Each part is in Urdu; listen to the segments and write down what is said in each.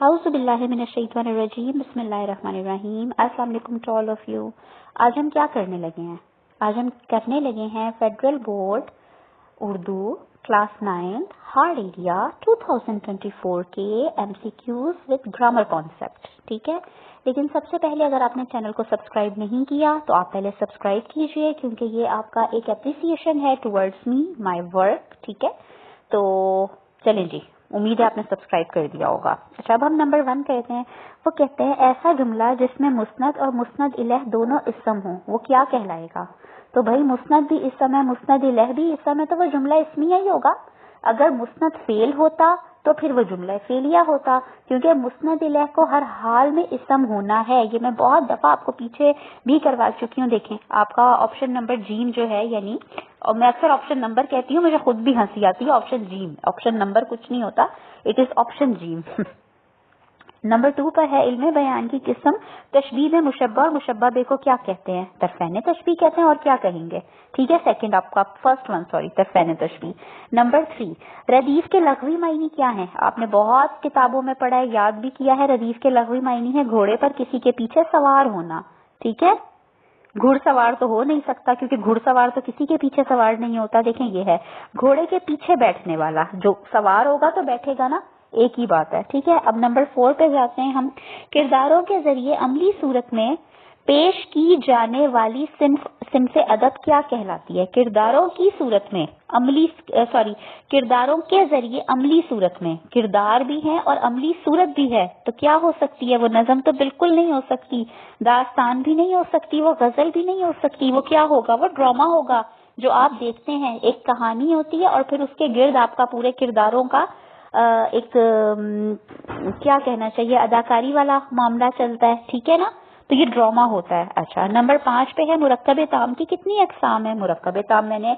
اعوذ باللہ من الشیطان الرجیم، بسم اللہ الرحمن الرحیم۔ السلام علیکم ٹو آل آف یو۔ آج ہم کیا کرنے لگے ہیں؟ آج ہم کرنے لگے ہیں federal board Urdu class 9 hard area 2024 کے M C Qs with grammar concept, ٹھیک ہے؟ لیکن سب سے پہلے اگر آپ نے چینل کو سبسکرائب نہیں کیا تو آپ پہلے سبسکرائب کیجئے، کیونکہ یہ آپ کا ایک اپریسیشن ہے ٹورڈز می مائی ورک، ٹھیک ہے؟ تو چلیں جی، امید ہے آپ نے سبسکرائب کر دیا ہوگا۔ اچھا، اب ہم نمبر 1 کہتے ہیں۔ وہ کہتے ہیں ایسا جملہ جس میں مسند اور مسند الیہ دونوں اسم ہوں، وہ کیا کہلائے گا؟ تو بھائی مسند بھی اسم ہے، مسند الیہ بھی اسم ہے، تو وہ جملہ اسمیہ ہی ہوگا۔ اگر مسند فعل ہوتا تو پھر وہ جملہ فعلیہ ہوتا، کیونکہ مسند الیہ کو ہر حال میں اسم ہونا ہے۔ یہ میں بہت دفعہ آپ کو پیچھے بھی کروا چکی ہوں۔ دیکھیں آپ کا آپشن نمبر جیم جو ہے، یعنی اور میں اکثر آپشن نمبر کہتی ہوں، مجھے خود بھی ہنسی آتی ہے۔ آپشن جیم، آپشن نمبر کچھ نہیں ہوتا، اٹ از آپشن جیم۔ نمبر 2 پر ہے علم بیان کی قسم تشبیہ میں مشبہ اور مشبہ بے کو کیا کہتے ہیں؟ طرفین تشبیہ کہتے ہیں، اور کیا کہیں گے؟ ٹھیک ہے، سیکنڈ آپ کا فرسٹ ون طرفین تشبیہ۔ نمبر 3 ردیف کے لغوی معنی کیا ہیں؟ آپ نے بہت کتابوں میں پڑھا ہے، یاد بھی کیا ہے۔ ردیف کے لغوی معنی ہے گھوڑے پر کسی کے پیچھے سوار ہونا، ٹھیک ہے؟ گھڑ سوار تو ہو نہیں سکتا، کیونکہ گھڑ سوار تو کسی کے پیچھے سوار نہیں ہوتا۔ دیکھیں یہ ہے گھوڑے کے پیچھے بیٹھنے والا، جو سوار ہوگا تو بیٹھے گا نا، ایک ہی بات ہے، ٹھیک ہے؟ اب نمبر 4 پہ جاتے ہیں ہم۔ کرداروں کے ذریعے عملی صورت میں پیش کی جانے والی صنف ادب کیا کہلاتی ہے؟ کرداروں کی صورت میں کرداروں کے ذریعے عملی صورت میں کردار بھی ہے اور عملی صورت بھی ہے، تو کیا ہو سکتی ہے؟ وہ نظم تو بالکل نہیں ہو سکتی، داستان بھی نہیں ہو سکتی، وہ غزل بھی نہیں ہو سکتی، وہ کیا ہوگا؟ وہ ڈرامہ ہوگا، جو آپ دیکھتے ہیں۔ ایک کہانی ہوتی ہے اور پھر اس کے گرد آپ کا پورے کرداروں کا ایک کیا کہنا چاہیے، اداکاری والا معاملہ چلتا ہے، ٹھیک ہے نا؟ تو یہ ڈرامہ ہوتا ہے۔ اچھا، نمبر 5 پہ ہے مرکب تام کی کتنی اقسام ہے؟ مرکب تام میں نے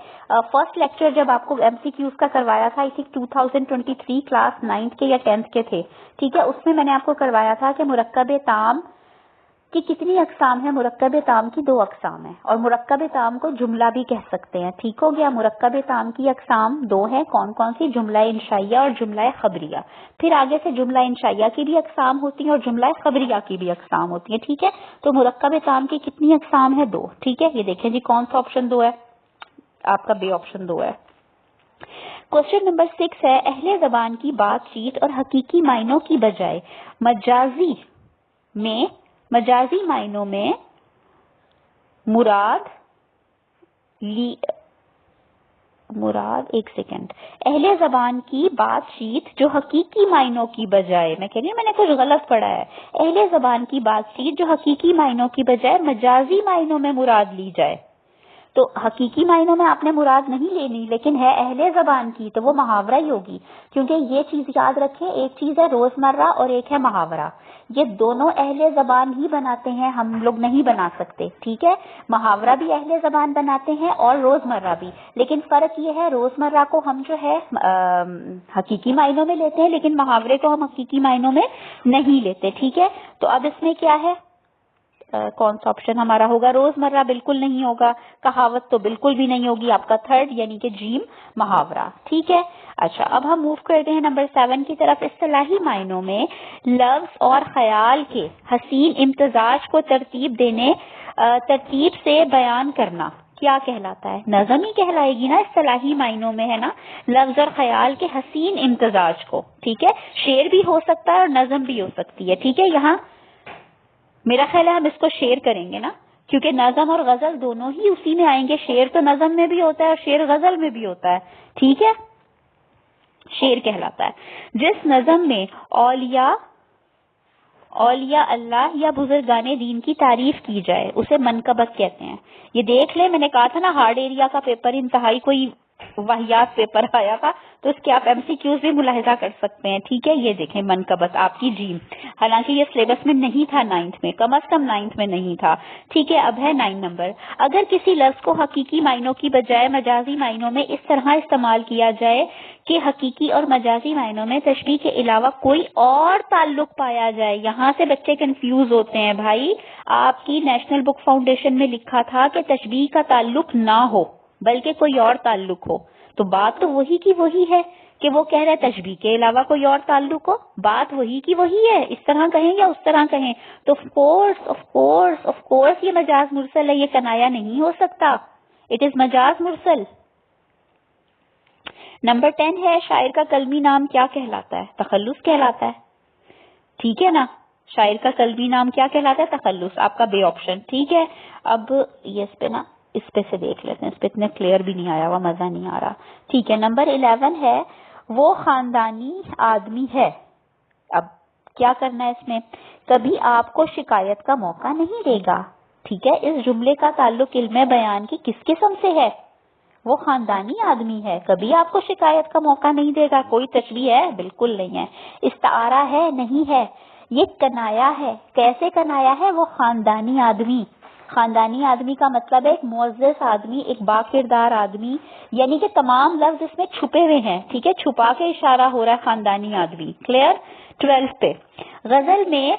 فرسٹ لیکچر جب آپ کو ایم سی کیوز کا کروایا تھا، اسی 2023 کلاس 9 کے یا 10 کے تھے، ٹھیک ہے؟ اس میں میں نے آپ کو کروایا تھا کہ مرکب تام کی کتنی اقسام ہے؟ مرکب تام کی 2 اقسام ہیں، اور مرکب تام کو جملہ بھی کہہ سکتے ہیں، ٹھیک ہو گیا؟ مرکب تام کی اقسام 2 ہیں، کون کون سی؟ جملہ انشائیہ اور جملہ خبریہ۔ پھر آگے سے جملہ انشائیہ کی بھی اقسام ہوتی ہیں اور جملہ خبریہ کی بھی اقسام ہوتی ہیں، ٹھیک ہے؟ تو مرکب تام کی کتنی اقسام ہے؟ 2، ٹھیک ہے؟ یہ دیکھیں جی، کون سا آپشن 2 ہے؟ آپ کا بے آپشن 2 ہے۔ کوشچن نمبر 6 ہے اہل زبان کی بات چیت اور حقیقی معنوں کی بجائے مجازی معنوں میں ایک سیکنڈ، اہل زبان کی بات چیت جو حقیقی معنوں کی بجائے، میں کہہ رہی ہوں میں نے کچھ غلط پڑھا ہے، اہل زبان کی بات چیت جو حقیقی معنوں کی بجائے مجازی معنوں میں مراد لی جائے۔ تو حقیقی معنوں میں آپ نے مراد نہیں لینی، لیکن ہے اہل زبان کی تو وہ محاورہ ہی ہوگی، کیونکہ یہ چیز یاد رکھیں، ایک چیز ہے روزمرہ اور ایک ہے محاورہ، یہ دونوں اہل زبان ہی بناتے ہیں، ہم لوگ نہیں بنا سکتے، ٹھیک ہے؟ محاورہ بھی اہل زبان بناتے ہیں اور روزمرہ بھی، لیکن فرق یہ ہے روزمرہ کو ہم جو ہے حقیقی معنوں میں لیتے ہیں، لیکن محاورے کو ہم حقیقی معنوں میں نہیں لیتے، ٹھیک ہے؟ تو اب اس میں کیا ہے؟ کون سا آپشن ہمارا ہوگا؟ روزمرہ بالکل نہیں ہوگا، کہاوت تو بالکل بھی نہیں ہوگی، آپ کا 3 یعنی کہ جیم محاورہ، ٹھیک ہے؟ اچھا، اب ہم موو کرتے ہیں نمبر 7 کی طرف۔ اصطلاحی معنوں میں لفظ اور خیال کے حسین امتزاج کو ترتیب سے بیان کرنا کیا کہلاتا ہے؟ نظم ہی کہلائے گی نا، اصطلاحی معنوں میں ہے نا، لفظ اور خیال کے حسین امتزاج کو، ٹھیک ہے؟ شعر بھی ہو سکتا ہے اور نظم بھی ہو سکتی ہے، ٹھیک ہے؟ یہاں میرا خیال ہے ہم اس کو شعر کریں گے نا، کیونکہ نظم اور غزل دونوں ہی اسی میں آئیں گے، شعر تو نظم میں بھی ہوتا ہے اور شعر غزل میں بھی ہوتا ہے، ٹھیک ہے؟ شعر کہلاتا ہے جس نظم میں اولیاء اللہ یا بزرگان دین کی تعریف کی جائے، اسے منقبت کہتے ہیں۔ یہ دیکھ لیں، میں نے کہا تھا نا ہارڈ ایریا کا پیپر انتہائی کوئی واحیات پیپر آیا تھا، تو اس کے آپ ایم سی کیوز بھی ملاحظہ کر سکتے ہیں، ٹھیک ہے؟ یہ دیکھیں منقبت آپ کی جیم، حالانکہ یہ سلیبس میں نہیں تھا 9th میں، کم از کم 9th میں نہیں تھا، ٹھیک ہے؟ اب ہے 9 نمبر۔ اگر کسی لفظ کو حقیقی معنوں کی بجائے مجازی معنوں میں اس طرح استعمال کیا جائے کہ حقیقی اور مجازی معنوں میں تشبیہ کے علاوہ کوئی اور تعلق پایا جائے، یہاں سے بچے کنفیوز ہوتے ہیں بھائی، آپ کی نیشنل بک فاؤنڈیشن میں لکھا تھا کہ تشبیہ کا تعلق نہ ہو بلکہ کوئی اور تعلق ہو، تو بات تو وہی کی وہی ہے، کہ وہ کہہ رہا ہے تشبیہ کے علاوہ کوئی اور تعلق ہو، بات وہی کی وہی ہے، اس طرح کہیں یا اس طرح کہیں، تو آف کورس یہ مجاز مرسل ہے، یہ کنایا نہیں ہو سکتا، اٹ از مجاز مرسل۔ نمبر 10 ہے شاعر کا قلمی نام کیا کہلاتا ہے؟ تخلص کہلاتا ہے، ٹھیک ہے نا، شاعر کا قلمی نام کیا کہلاتا ہے؟ تخلص، آپ کا بے آپشن، ٹھیک ہے۔ اب یہ اس پہ سے دیکھ لیتے ہیں، اس پہ اتنے کلیئر بھی نہیں آیا ہوا، مزہ نہیں آ رہا، ٹھیک ہے۔ نمبر 11 ہے وہ خاندانی آدمی ہے، اب کیا کرنا ہے اس میں؟ کبھی آپ کو شکایت کا موقع نہیں دے گا، ٹھیک ہے۔ اس جملے کا تعلق علم بیان کی کس قسم سے ہے؟ وہ خاندانی آدمی ہے، کبھی آپ کو شکایت کا موقع نہیں دے گا، کوئی تشبیہ ہے؟ بالکل نہیں ہے۔ استعارہ ہے؟ نہیں ہے، یہ کنایا ہے۔ کیسے کنایا ہے؟ وہ خاندانی آدمی، خاندانی آدمی کا مطلب ہے ایک معزز آدمی، ایک با کردار آدمی، یعنی کہ تمام لفظ اس میں چھپے ہوئے ہیں، ٹھیک ہے، چھپا کے اشارہ ہو رہا ہے خاندانی آدمی، کلیئر۔ 12 پہ غزل میں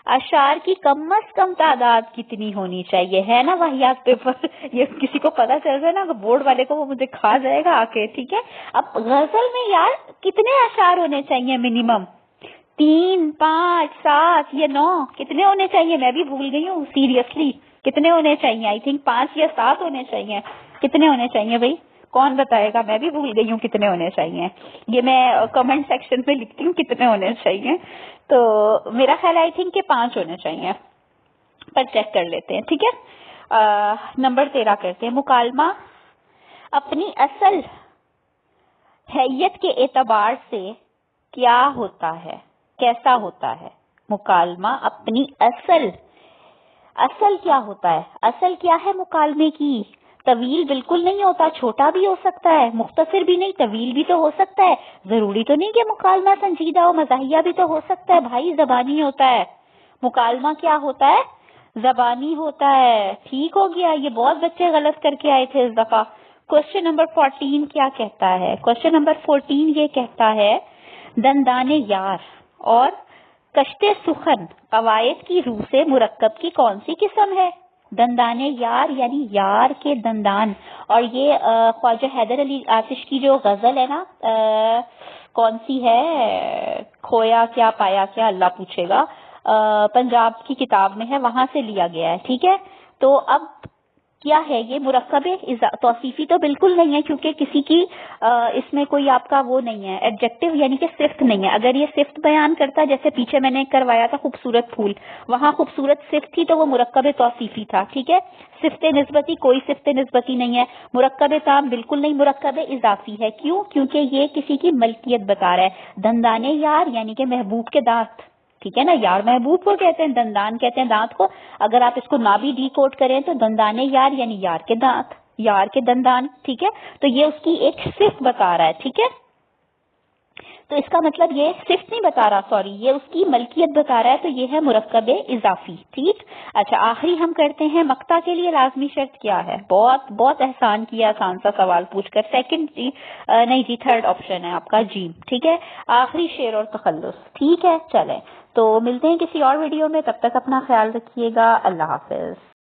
اشعار کی کم از کم تعداد کتنی ہونی چاہیے؟ ہے نا واحد پیپر، یہ کسی کو پتا چل جائے نا بورڈ والے کو، وہ مجھے کھا جائے گا آ کے، ٹھیک ہے۔ اب غزل میں یار کتنے اشعار ہونے چاہیے منیمم؟ 3، 5، 7 یا 9 کتنے ہونے چاہیے؟ میں بھی بھول گئی ہوں سیریسلی، کتنے ہونے چاہیے؟ آئی تھنک 5 یا 7 ہونے چاہیے۔ کتنے ہونے چاہیے بھائی؟ کون بتائے گا؟ میں بھی بھول گئی ہوں کتنے ہونے چاہیے، یہ میں کمنٹ سیکشن میں لکھتی ہوں کتنے ہونے چاہیے، تو میرا خیال آئی تھنک کہ 5 ہونے چاہیے، پر چیک کر لیتے ہیں، ٹھیک ہے۔ نمبر 13 کرتے ہیں، مکالمہ اپنی اصل حیت کے اعتبار سے کیا ہوتا ہے؟ کیسا ہوتا ہے؟ مکالمہ اپنی اصل کیا ہوتا ہے؟ اصل کیا ہے مکالمے کی؟ طویل بالکل نہیں ہوتا، چھوٹا بھی ہو سکتا ہے، مختصر بھی نہیں، طویل بھی تو ہو سکتا ہے، ضروری تو نہیں کہ مکالمہ سنجیدہ ہو، مزاحیہ بھی تو ہو سکتا ہے بھائی، زبانی ہوتا ہے مکالمہ، کیا ہوتا ہے؟ زبانی ہوتا ہے، ٹھیک ہو گیا۔ یہ بہت بچے غلط کر کے آئے تھے اس دفعہ۔ کوشچن نمبر 14 کیا کہتا ہے؟ کوشچن نمبر 14 یہ کہتا ہے دندان یار اور کشتے سخن قواعد کی روح سے مرکب کی کون سی قسم ہے؟ دندان یار یعنی یار کے دندان، اور یہ خواجہ حیدر علی آتش کی جو غزل ہے نا، کون سی ہے؟ کھویا کیا پایا کیا اللہ پوچھے گا، پنجاب کی کتاب میں ہے، وہاں سے لیا گیا ہے، ٹھیک ہے۔ تو اب کیا ہے یہ؟ مرکب توصیفی تو بالکل نہیں ہے، کیونکہ کسی کی اس میں کوئی آپ کا وہ نہیں ہے، ایڈجیکٹو یعنی کہ صفت نہیں ہے۔ اگر یہ صفت بیان کرتا، جیسے پیچھے میں نے کروایا تھا خوبصورت پھول، وہاں خوبصورت صفت تھی تو وہ مرکب توصیفی تھا، ٹھیک ہے۔ صفت نسبتی، کوئی صفت نسبتی نہیں ہے۔ مرکب تام بالکل نہیں، مرکب اضافی ہے۔ کیوں؟ کیونکہ یہ کسی کی ملکیت بتا رہا ہے۔ دندانے یار یعنی کہ محبوب کے دانت، ٹھیک ہے نا، یار محبوب کو کہتے ہیں، دندان کہتے ہیں دانت کو۔ اگر آپ اس کو نہ بھی ڈی کوڈ کریں تو دندانے یار یعنی یار کے دانت، یار کے دندان، ٹھیک ہے۔ تو یہ اس کی ایک صفت بتا رہا ہے، ٹھیک ہے۔ تو اس کا مطلب یہ صفت نہیں بتا رہا، سوری، یہ اس کی ملکیت بتا رہا ہے، تو یہ ہے مرکب اضافی، ٹھیک۔ اچھا، آخری ہم کرتے ہیں مقطع کے لیے لازمی شرط کیا ہے؟ بہت بہت احسان کیا، آسان سا سوال پوچھ کر۔ سیکنڈ جی نہیں جی، تھرڈ آپشن ہے آپ کا جی، ٹھیک ہے۔ آخری شعر اور تخلص، ٹھیک ہے۔ چلیں تو ملتے ہیں کسی اور ویڈیو میں، تب تک اپنا خیال رکھیے گا، اللہ حافظ۔